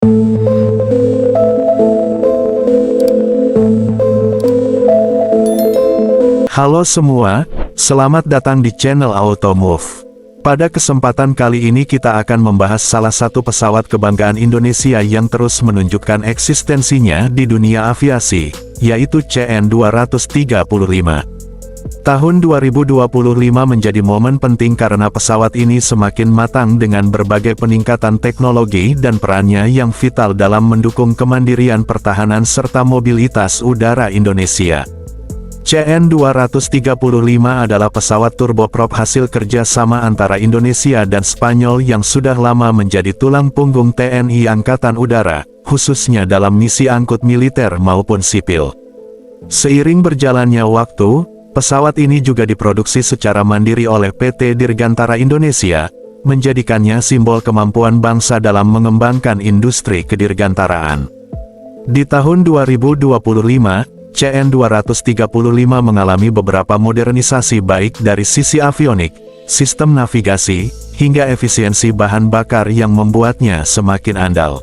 Halo semua, selamat datang di channel Automove. Pada kesempatan kali ini kita akan membahas salah satu pesawat kebanggaan Indonesia yang terus menunjukkan eksistensinya di dunia aviasi, yaitu CN-235. Tahun 2025 menjadi momen penting karena pesawat ini semakin matang dengan berbagai peningkatan teknologi dan perannya yang vital dalam mendukung kemandirian pertahanan serta mobilitas udara Indonesia. CN-235 adalah pesawat turboprop hasil kerjasama antara Indonesia dan Spanyol yang sudah lama menjadi tulang punggung TNI Angkatan Udara, khususnya dalam misi angkut militer maupun sipil. Seiring berjalannya waktu, pesawat ini juga diproduksi secara mandiri oleh PT Dirgantara Indonesia, menjadikannya simbol kemampuan bangsa dalam mengembangkan industri kedirgantaraan. Di tahun 2025, CN-235 mengalami beberapa modernisasi baik dari sisi avionik, sistem navigasi, hingga efisiensi bahan bakar yang membuatnya semakin andal.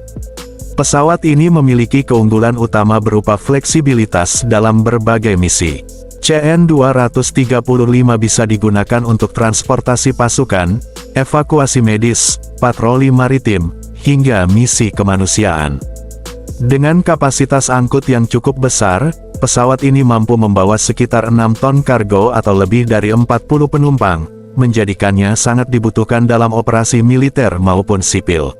Pesawat ini memiliki keunggulan utama berupa fleksibilitas dalam berbagai misi. CN-235 bisa digunakan untuk transportasi pasukan, evakuasi medis, patroli maritim, hingga misi kemanusiaan. Dengan kapasitas angkut yang cukup besar, pesawat ini mampu membawa sekitar 6 ton kargo atau lebih dari 40 penumpang, menjadikannya sangat dibutuhkan dalam operasi militer maupun sipil.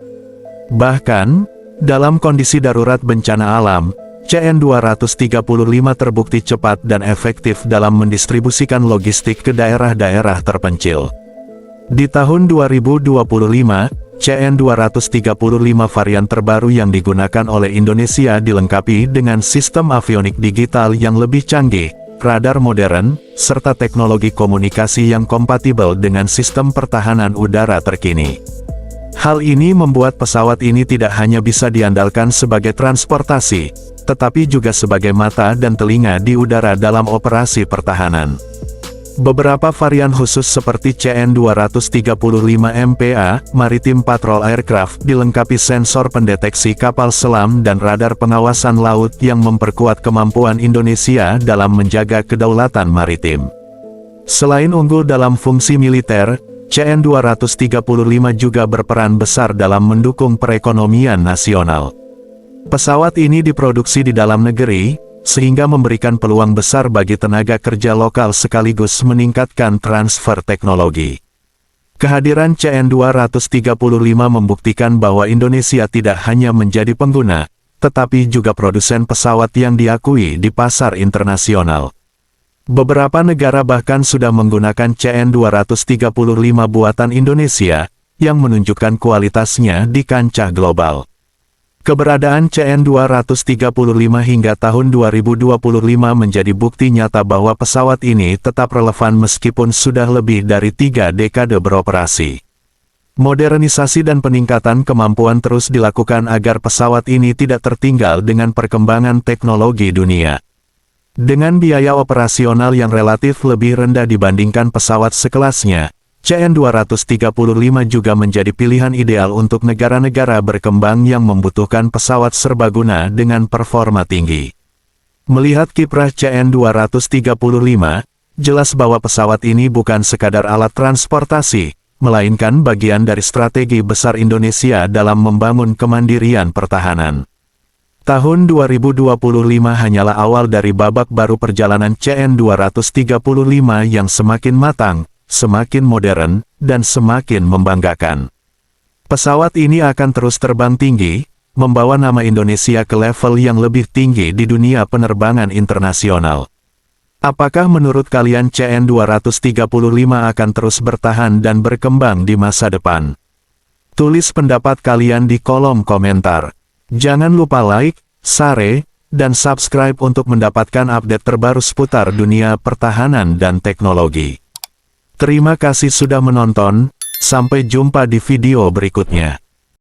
Bahkan, dalam kondisi darurat bencana alam, CN-235 terbukti cepat dan efektif dalam mendistribusikan logistik ke daerah-daerah terpencil. Di tahun 2025, CN-235 varian terbaru yang digunakan oleh Indonesia dilengkapi dengan sistem avionik digital yang lebih canggih, radar modern, serta teknologi komunikasi yang kompatibel dengan sistem pertahanan udara terkini. Hal ini membuat pesawat ini tidak hanya bisa diandalkan sebagai transportasi, tetapi juga sebagai mata dan telinga di udara dalam operasi pertahanan. Beberapa varian khusus seperti CN-235 MPA, Maritime Patrol Aircraft, dilengkapi sensor pendeteksi kapal selam dan radar pengawasan laut yang memperkuat kemampuan Indonesia dalam menjaga kedaulatan maritim. Selain unggul dalam fungsi militer, CN-235 juga berperan besar dalam mendukung perekonomian nasional. Pesawat ini diproduksi di dalam negeri, sehingga memberikan peluang besar bagi tenaga kerja lokal sekaligus meningkatkan transfer teknologi. Kehadiran CN-235 membuktikan bahwa Indonesia tidak hanya menjadi pengguna, tetapi juga produsen pesawat yang diakui di pasar internasional. Beberapa negara bahkan sudah menggunakan CN-235 buatan Indonesia, yang menunjukkan kualitasnya di kancah global. Keberadaan CN-235 hingga tahun 2025 menjadi bukti nyata bahwa pesawat ini tetap relevan meskipun sudah lebih dari 3 dekade beroperasi. Modernisasi dan peningkatan kemampuan terus dilakukan agar pesawat ini tidak tertinggal dengan perkembangan teknologi dunia. Dengan biaya operasional yang relatif lebih rendah dibandingkan pesawat sekelasnya, CN-235 juga menjadi pilihan ideal untuk negara-negara berkembang yang membutuhkan pesawat serbaguna dengan performa tinggi. Melihat kiprah CN-235, jelas bahwa pesawat ini bukan sekadar alat transportasi, melainkan bagian dari strategi besar Indonesia dalam membangun kemandirian pertahanan. Tahun 2025 hanyalah awal dari babak baru perjalanan CN-235 yang semakin matang, semakin modern, dan semakin membanggakan. Pesawat ini akan terus terbang tinggi, membawa nama Indonesia ke level yang lebih tinggi di dunia penerbangan internasional. Apakah menurut kalian CN-235 akan terus bertahan dan berkembang di masa depan? Tulis pendapat kalian di kolom komentar. Jangan lupa like, share, dan subscribe untuk mendapatkan update terbaru seputar dunia pertahanan dan teknologi. Terima kasih sudah menonton, sampai jumpa di video berikutnya.